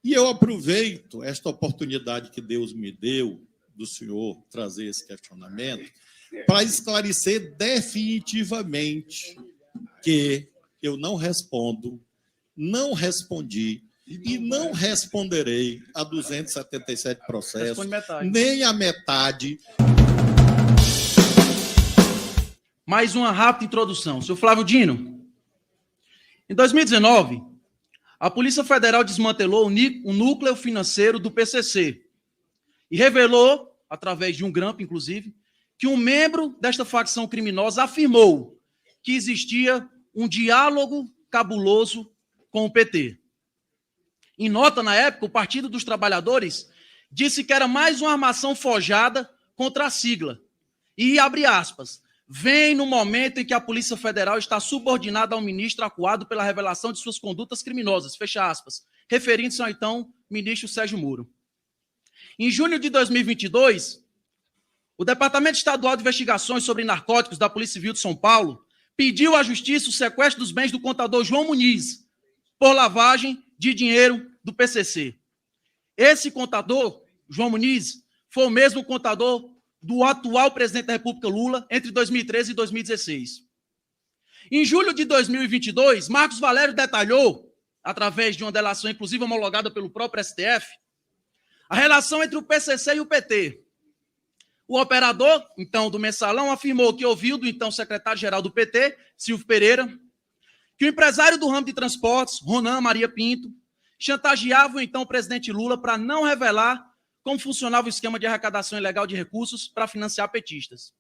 E eu aproveito esta oportunidade que Deus me deu, do senhor trazer esse questionamento, para esclarecer definitivamente que eu não respondo, não respondi e não responderei a 277 processos, nem a metade. Mais uma rápida introdução. Senhor Flávio Dino, em 2019, a Polícia Federal desmantelou o núcleo financeiro do PCC e revelou, através de um grampo, inclusive, que um membro desta facção criminosa afirmou que existia um diálogo cabuloso com o PT. Em nota, na época, o Partido dos Trabalhadores disse que era mais uma armação forjada contra a sigla. E, abre aspas, vem no momento em que a Polícia Federal está subordinada ao ministro acuado pela revelação de suas condutas criminosas, fecha aspas, referindo-se ao então ministro Sérgio Moro. Em junho de 2022, o Departamento Estadual de Investigações sobre Narcóticos da Polícia Civil de São Paulo pediu à Justiça o sequestro dos bens do contador João Muniz por lavagem de dinheiro do PCC. Esse contador, João Muniz, foi o mesmo contador do atual presidente da República, Lula, entre 2013 e 2016. Em julho de 2022, Marcos Valério detalhou, através de uma delação inclusive homologada pelo próprio STF, a relação entre o PCC e o PT. O operador, então, do mensalão, afirmou que ouviu do então secretário-geral do PT, Silvio Pereira, que o empresário do ramo de transportes, Ronan Maria Pinto, chantageava o então presidente Lula para não revelar como funcionava o esquema de arrecadação ilegal de recursos para financiar petistas.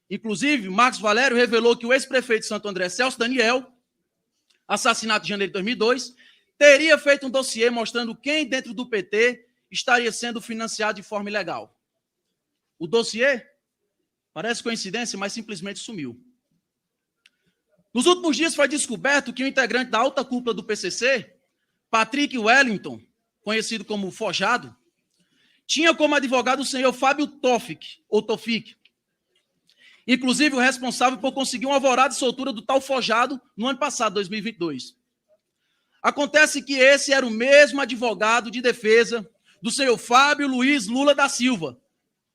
Inclusive, Marcos Valério revelou que o ex-prefeito de Santo André, Celso Daniel, assassinado em janeiro de 2002, teria feito um dossiê mostrando quem dentro do PT estaria sendo financiado de forma ilegal. O dossiê parece coincidência, mas simplesmente sumiu. Nos últimos dias foi descoberto que o integrante da alta cúpula do PCC, Patrick Wellington, conhecido como Forjado, tinha como advogado o senhor Fábio Tofik, inclusive o responsável por conseguir um alvará de soltura do tal Forjado no ano passado, 2022. Acontece que esse era o mesmo advogado de defesa do senhor Fábio Luiz Lula da Silva,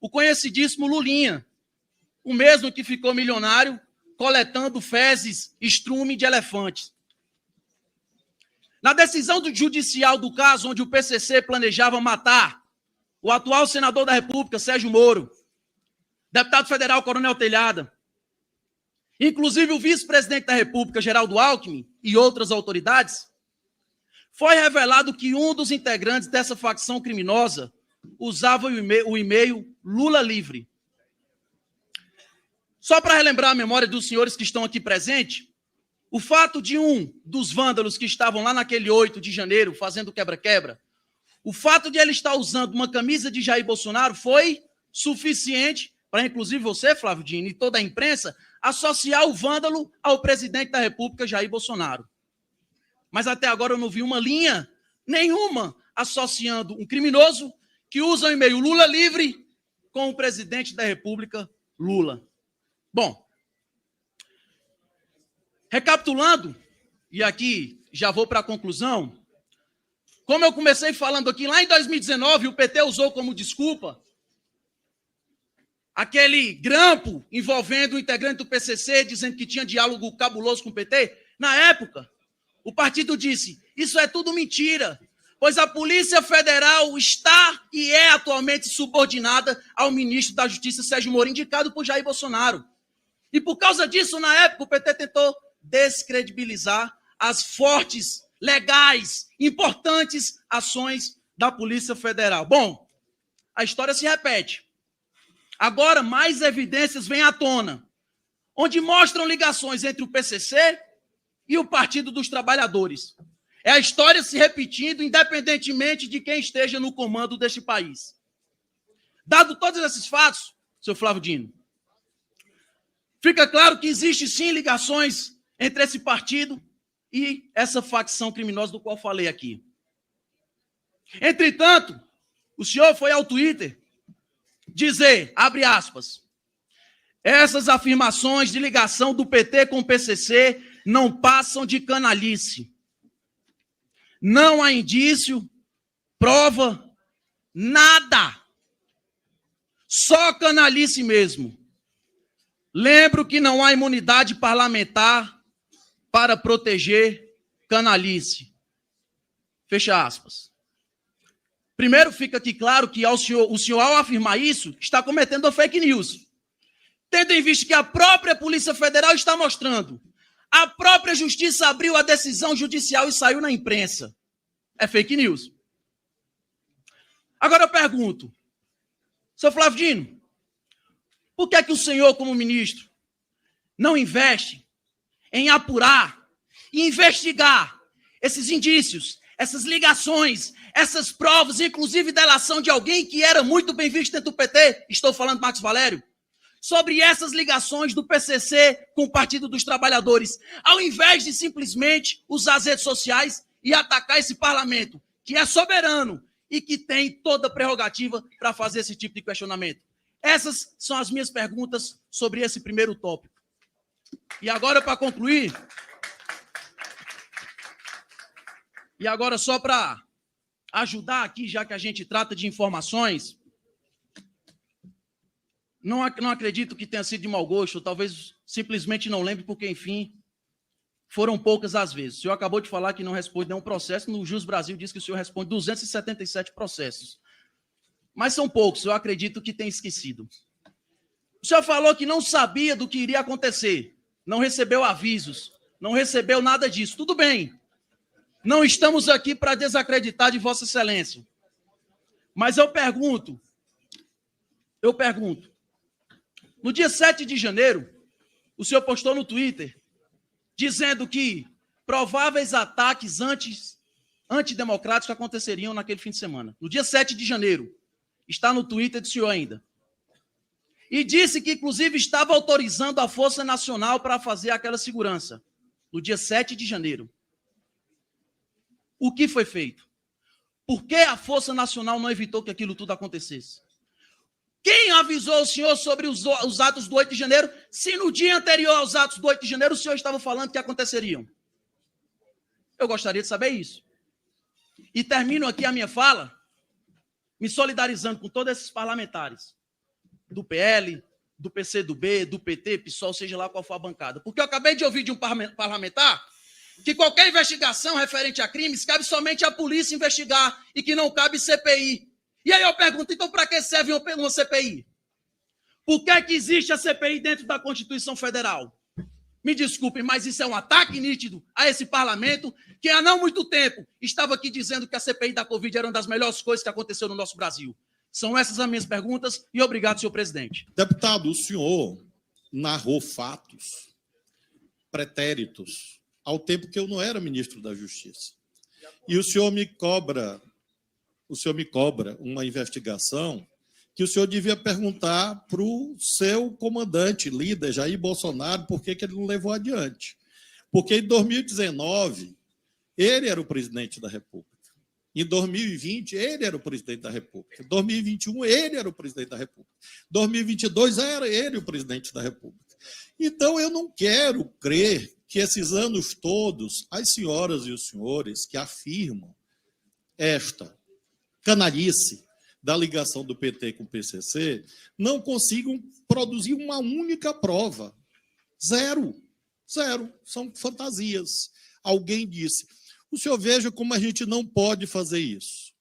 o conhecidíssimo Lulinha, o mesmo que ficou milionário coletando fezes, estrume de elefantes. Na decisão judicial do caso onde o PCC planejava matar o atual senador da República, Sérgio Moro, deputado federal Coronel Telhada, inclusive o vice-presidente da República, Geraldo Alckmin, e outras autoridades, foi revelado que um dos integrantes dessa facção criminosa usava o e-mail Lula Livre. Só para relembrar a memória dos senhores que estão aqui presentes, o fato de um dos vândalos que estavam lá naquele 8 de janeiro fazendo quebra-quebra, o fato de ele estar usando uma camisa de Jair Bolsonaro foi suficiente para, inclusive você, Flávio Dino, e toda a imprensa, associar o vândalo ao presidente da República, Jair Bolsonaro. Mas até agora eu não vi uma linha nenhuma associando um criminoso que usa o e-mail Lula Livre com o presidente da República, Lula. Bom, recapitulando, e aqui já vou para a conclusão, como eu comecei falando aqui, lá em 2019, o PT usou como desculpa aquele grampo envolvendo o integrante do PCC, dizendo que tinha diálogo cabuloso com o PT. Na época, o partido disse, isso é tudo mentira, pois a Polícia Federal está e é atualmente subordinada ao ministro da Justiça, Sérgio Moro, indicado por Jair Bolsonaro. E por causa disso, na época, o PT tentou descredibilizar as fortes, legais, importantes ações da Polícia Federal. Bom, a história se repete. Agora, mais evidências vêm à tona, onde mostram ligações entre o PCC e o Partido dos Trabalhadores. É a história se repetindo, independentemente de quem esteja no comando deste país. Dado todos esses fatos, seu Flávio Dino, fica claro que existe sim ligações entre esse partido e essa facção criminosa do qual falei aqui. Entretanto, o senhor foi ao Twitter dizer, abre aspas, essas afirmações de ligação do PT com o PCC não passam de canalice. Não há indício prova, nada. Só canalice mesmo. Lembro que não há imunidade parlamentar para proteger canalice. Fecha aspas. Primeiro, fica aqui claro que o senhor, ao afirmar isso, está cometendo fake news. Tendo em vista que a própria Polícia Federal está mostrando. A própria Justiça abriu a decisão judicial e saiu na imprensa. É fake news. Agora eu pergunto, senhor Flávio Dino, por que é que o senhor, como ministro, não investe em apurar e investigar esses indícios, essas ligações, essas provas, inclusive delação de alguém que era muito bem visto dentro do PT, estou falando do Marcos Valério, sobre essas ligações do PCC com o Partido dos Trabalhadores, ao invés de simplesmente usar as redes sociais e atacar esse parlamento, que é soberano e que tem toda a prerrogativa para fazer esse tipo de questionamento. Essas são as minhas perguntas sobre esse primeiro tópico. E agora, para concluir, e agora só para ajudar aqui, já que a gente trata de informações, não acredito que tenha sido de mau gosto, talvez simplesmente não lembre, porque, enfim, foram poucas as vezes. O senhor acabou de falar que não responde nenhum processo, no Jus Brasil diz que o senhor responde 277 processos. Mas são poucos, eu acredito que tem esquecido. O senhor falou que não sabia do que iria acontecer, não recebeu avisos, não recebeu nada disso. Tudo bem, não estamos aqui para desacreditar de Vossa Excelência. Mas eu pergunto, no dia 7 de janeiro, o senhor postou no Twitter, dizendo que prováveis ataques antidemocráticos aconteceriam naquele fim de semana. No dia 7 de janeiro, está no Twitter do senhor ainda. E disse que, inclusive, estava autorizando a Força Nacional para fazer aquela segurança. No dia 7 de janeiro. O que foi feito? Por que a Força Nacional não evitou que aquilo tudo acontecesse? Quem avisou o senhor sobre os atos do 8 de janeiro, se no dia anterior aos atos do 8 de janeiro o senhor estava falando que aconteceriam? Eu gostaria de saber isso. E termino aqui a minha fala me solidarizando com todos esses parlamentares do PL, do PCdoB, do PT, PSOL, seja lá qual for a bancada. Porque eu acabei de ouvir de um parlamentar que qualquer investigação referente a crimes cabe somente à polícia investigar e que não cabe CPI. E aí eu pergunto, então para que serve uma CPI? Por que é que existe a CPI dentro da Constituição Federal? Me desculpem, mas isso é um ataque nítido a esse parlamento que há não muito tempo estava aqui dizendo que a CPI da Covid era uma das melhores coisas que aconteceu no nosso Brasil. São essas as minhas perguntas e obrigado, senhor presidente. Deputado, o senhor narrou fatos pretéritos ao tempo que eu não era ministro da Justiça. E o senhor me cobra uma investigação que o senhor devia perguntar para o seu comandante, líder, Jair Bolsonaro, por que ele não levou adiante. Porque em 2019, ele era o presidente da República. Em 2020, ele era o presidente da República. Em 2021, ele era o presidente da República. Em 2022, era ele o presidente da República. Então, eu não quero crer que esses anos todos, as senhoras e os senhores que afirmam esta canalice da ligação do PT com o PCC, não consigam produzir uma única prova. Zero. São fantasias. Alguém disse. O senhor veja como a gente não pode fazer isso.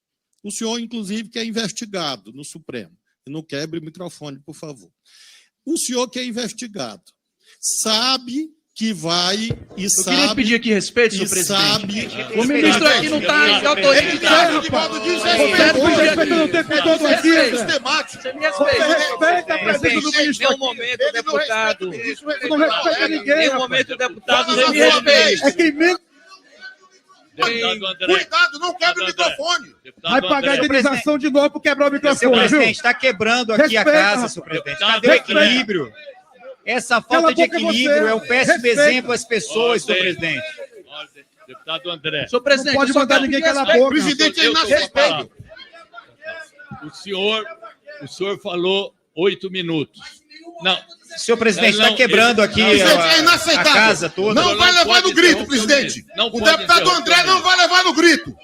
O senhor, inclusive, que é investigado no Supremo. E não quebre o microfone, por favor. O senhor que é investigado sabe que vai e eu sabe... Eu queria pedir aqui respeito, senhor presidente. O ministro aqui não está em autoridade. Você me respeita a presença do ministro. Em um momento, deputado... Não respeita ninguém. Em um momento, deputado, você me respeita. É quem mesmo... Cuidado, não quebre o microfone. Vai pagar a indenização de novo por quebrar o microfone. Senhor presidente, está quebrando aqui a casa, senhor presidente. Cadê o equilíbrio? Essa falta de equilíbrio é um péssimo exemplo às pessoas, senhor presidente. Deputado André. Senhor presidente, não pode mandar ninguém calar a boca. O presidente é inaceitável. O senhor falou 8 minutos. Não. Senhor presidente, está quebrando aqui a casa toda. Não vai levar no grito, presidente. O deputado André não vai levar no grito.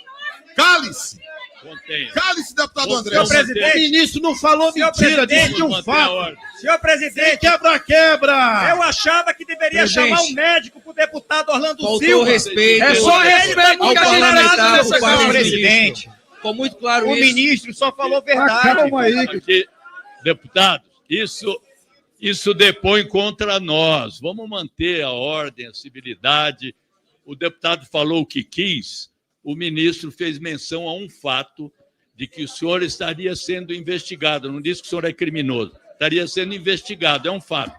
Cale-se. Contenha. Cale-se, deputado André. Senhor presidente, O ministro não falou Senhor mentira, presidente, disse um Mantenha a fato. ordem. senhor presidente, Quebra! eu achava que deveria Presidente. chamar um médico pro deputado Orlando Faltou Silva. respeito. É só respeito ao que a parlamentar, senhor por parte do presidente. Ficou muito claro O isso. ministro só falou verdade. Calma aí. Aqui, deputados, isso depõe contra nós. Vamos manter a ordem, a civilidade. O deputado falou o que quis. O ministro fez menção a um fato de que o senhor estaria sendo investigado. Não disse que o senhor é criminoso. Estaria sendo investigado. É um fato.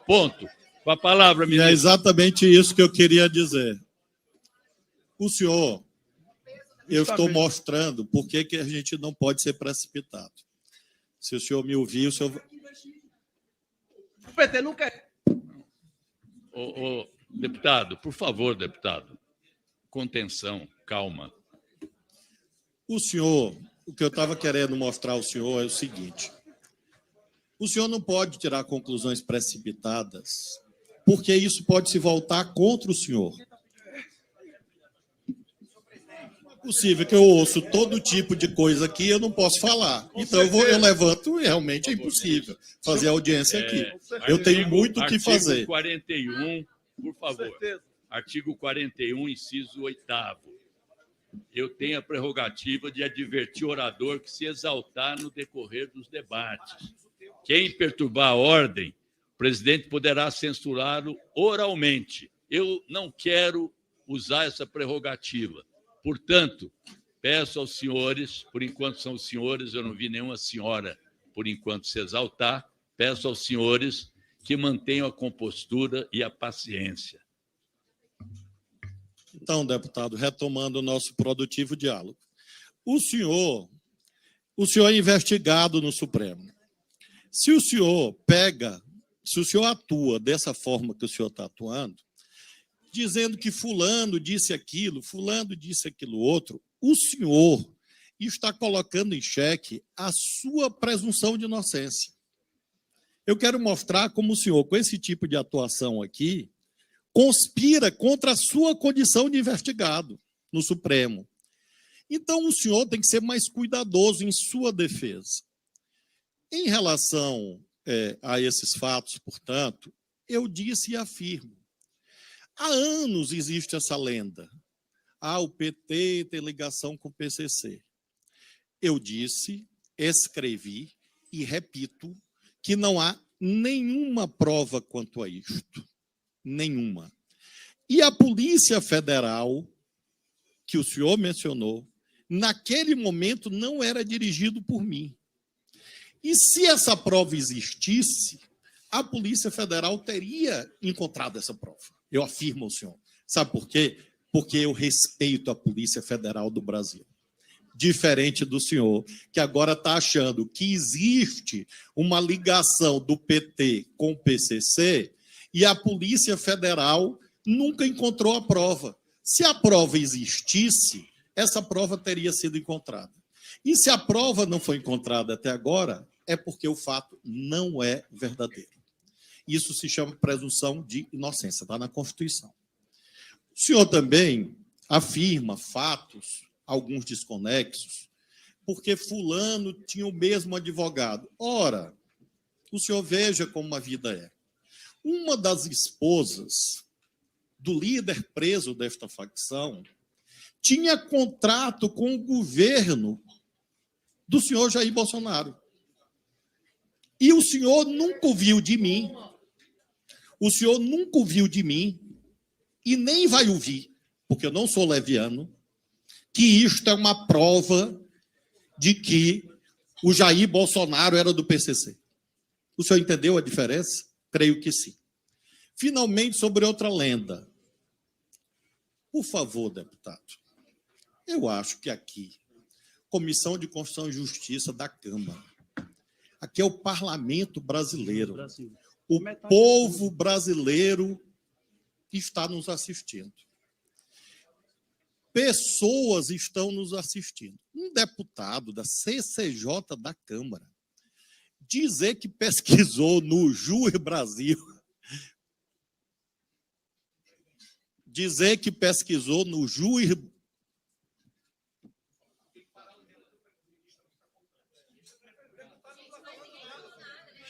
Ponto. Com a palavra, E é ministro. exatamente isso que eu queria dizer. O senhor, eu estou mostrando por que a gente não pode ser precipitado. Se o senhor me ouvir, o senhor... O PT não quer. Ô, deputado, por favor, deputado. Contenção, calma. O senhor, o que eu estava querendo mostrar ao senhor é o seguinte. O senhor não pode tirar conclusões precipitadas, porque isso pode se voltar contra o senhor. É possível que eu ouço todo tipo de coisa aqui e eu não posso falar. Então eu levanto e realmente é impossível fazer audiência aqui. Eu tenho muito o que fazer. Artigo 41, por favor. Artigo 41, inciso 8º. Eu tenho a prerrogativa de advertir o orador que se exaltar no decorrer dos debates. Quem perturbar a ordem, o presidente poderá censurá-lo oralmente. Eu não quero usar essa prerrogativa. Portanto, peço aos senhores, por enquanto são os senhores, eu não vi nenhuma senhora, por enquanto, se exaltar, peço aos senhores que mantenham a compostura e a paciência. Então, deputado, retomando o nosso produtivo diálogo. O senhor é investigado no Supremo. Se o senhor atua dessa forma que o senhor está atuando, dizendo que fulano disse aquilo outro, o senhor está colocando em xeque a sua presunção de inocência. Eu quero mostrar como o senhor, com esse tipo de atuação aqui, conspira contra a sua condição de investigado no Supremo. Então, o senhor tem que ser mais cuidadoso em sua defesa. Em relação a esses fatos, portanto, eu disse e afirmo. Há anos existe essa lenda. O PT tem ligação com o PCC. Eu disse, escrevi e repito que não há nenhuma prova quanto a isto. Nenhuma. E a Polícia Federal, que o senhor mencionou, naquele momento não era dirigido por mim. E se essa prova existisse, a Polícia Federal teria encontrado essa prova. Eu afirmo ao senhor. Sabe por quê? Porque eu respeito a Polícia Federal do Brasil. Diferente do senhor, que agora está achando que existe uma ligação do PT com o PCC e a Polícia Federal nunca encontrou a prova. Se a prova existisse, essa prova teria sido encontrada. E se a prova não foi encontrada até agora, é porque o fato não é verdadeiro. Isso se chama presunção de inocência, está na Constituição. O senhor também afirma fatos, alguns desconexos, porque fulano tinha o mesmo advogado. Ora, o senhor veja como a vida é. Uma das esposas do líder preso desta facção tinha contrato com o governo do senhor Jair Bolsonaro. E o senhor nunca ouviu de mim. O senhor nunca ouviu de mim e nem vai ouvir, porque eu não sou leviano, que isto é uma prova de que o Jair Bolsonaro era do PCC. O senhor entendeu a diferença? Creio que sim. Finalmente, sobre outra lenda. Por favor, deputado, eu acho que aqui, Comissão de Constituição e Justiça da Câmara, aqui é o parlamento brasileiro. O povo brasileiro está nos assistindo. Pessoas estão nos assistindo. Um deputado da CCJ da Câmara dizer que pesquisou no Jur Brasil,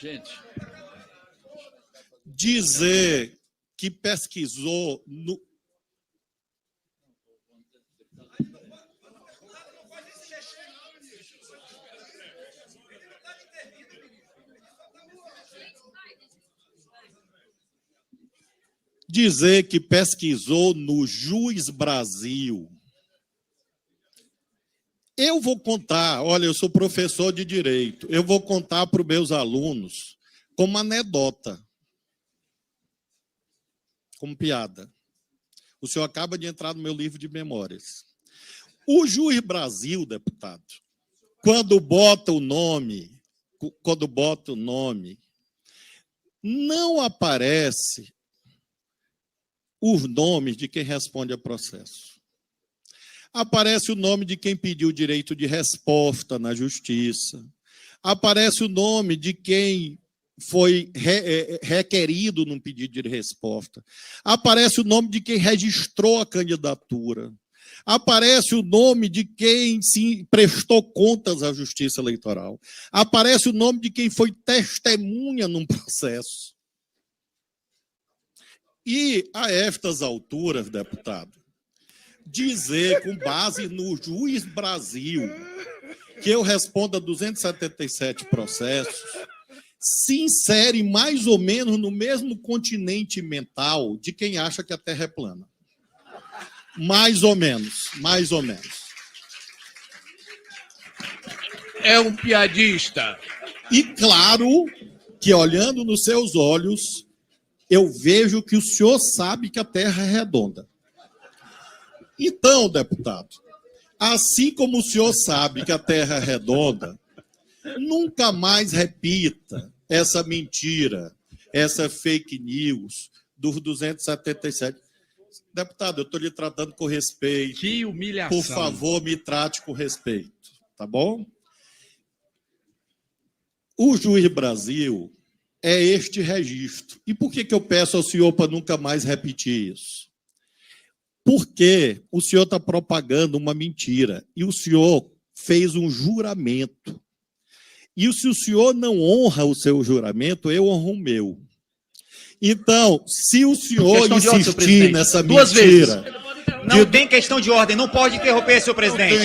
Gente, Dizer que pesquisou no... Dizer que pesquisou no Juiz Brasil. Eu vou contar, olha, eu sou professor de direito, eu vou contar para os meus alunos como anedota, como piada. O senhor acaba de entrar no meu livro de memórias. O Juiz Brasil, deputado, quando bota o nome, não aparece os nomes de quem responde a processo. Aparece o nome de quem pediu direito de resposta na justiça. Aparece o nome de quem foi requerido num pedido de resposta. Aparece o nome de quem registrou a candidatura. Aparece o nome de quem se prestou contas à Justiça Eleitoral. Aparece o nome de quem foi testemunha num processo. E, a estas alturas, deputado, dizer, com base no Juiz Brasil, que eu respondo a 277 processos, se insere mais ou menos no mesmo continente mental de quem acha que a Terra é plana. Mais ou menos, mais ou menos. É um piadista. E claro que, olhando nos seus olhos, eu vejo que o senhor sabe que a Terra é redonda. Então, deputado, assim como o senhor sabe que a Terra é redonda, nunca mais repita essa mentira, essa fake news dos 277. Deputado, eu estou lhe tratando com respeito. Que humilhação. Por favor, me trate com respeito, tá bom? O Juiz Brasil é este registro. E por que eu peço ao senhor para nunca mais repetir isso? Porque o senhor está propagando uma mentira e o senhor fez um juramento. E se o senhor não honra o seu juramento, eu honro o meu. Então, se o senhor insistir nessa mentira... Não tem questão de ordem, não pode interromper, senhor presidente.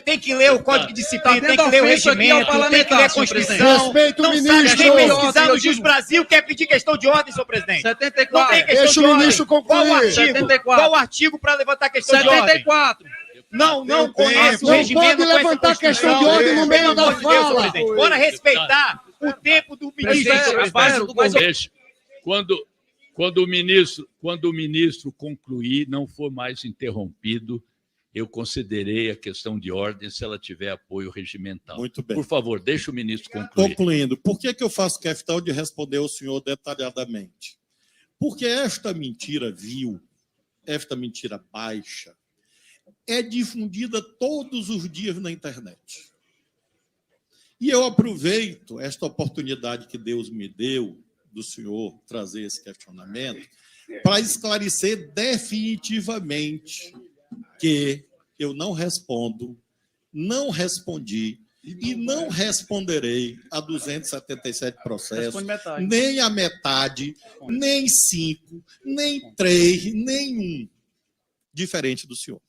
Tem que ler o Código de Disciplina, tem que ler o regimento, tem que ler a Constituição. Respeito o Não sabe ministro. quem pesquisar no Juiz Brasil quer pedir questão de ordem, senhor presidente. 74. Não tem questão Deixa de o ordem. ministro concluir. Qual o artigo para levantar questão de ordem? 74. Não conhece o Não regimento, pode não conhece a levantar questão de Constituição. ordem no meio Pelo da amor de Deus, senhor fala. presidente. Bora respeitar o tempo do ministro, senhor presidente. deixa. Quando o ministro concluir, não for mais interrompido, eu considerei a questão de ordem se ela tiver apoio regimental. Muito bem. Por favor, deixa o ministro concluir. Concluindo, por que eu faço questão de responder ao senhor detalhadamente? Porque esta mentira vil, esta mentira baixa, é difundida todos os dias na internet. E eu aproveito esta oportunidade que Deus me deu, do senhor trazer esse questionamento, para esclarecer definitivamente que eu não respondo, não respondi e não responderei a 277 processos, nem a metade, nem 5, nem 3, nem 1, diferente do senhor.